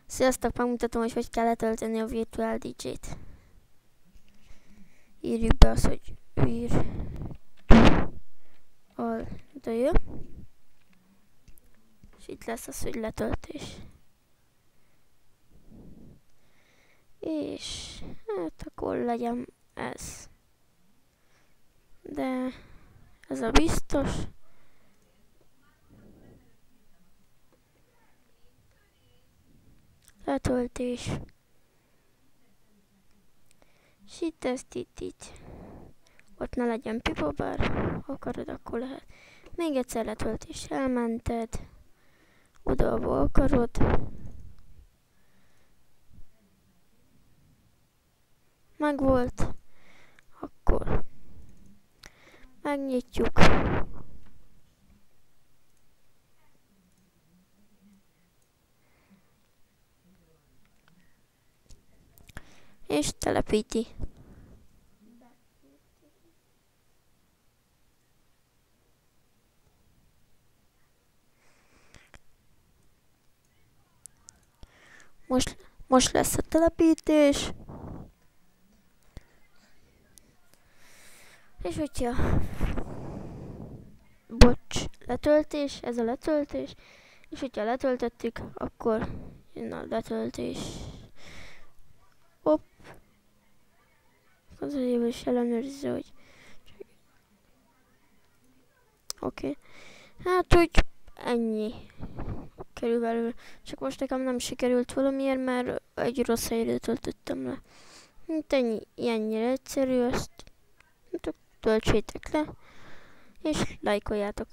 Sziasztok, megmutatom, hogy kell letölteni a Virtual DJ-t. Írjuk be azt, hogy virtual, és itt lesz az, hogy letöltés. És hát akkor legyen ez. De ez a biztos. Letöltés. És itt ezt itt. Ott ne legyen pipa, bár ha akarod, akkor lehet. Még egyszer letöltés, elmented. Oda, ahol akarod. Megvolt. Akkor megnyitjuk. És telepíti. Most lesz a telepítés. És hogyha letöltés, ez a letöltés. És hogyha letöltöttük, akkor jön a letöltés. Hopp. Az a is ellenőrizze, hogy oké. Hát úgy ennyi körülbelül. Csak most nekem nem sikerült valamiért, mert egy rossz helyre töltöttem le. Hát ennyire egyszerű, azt töltsétek le, és lájkoljátok.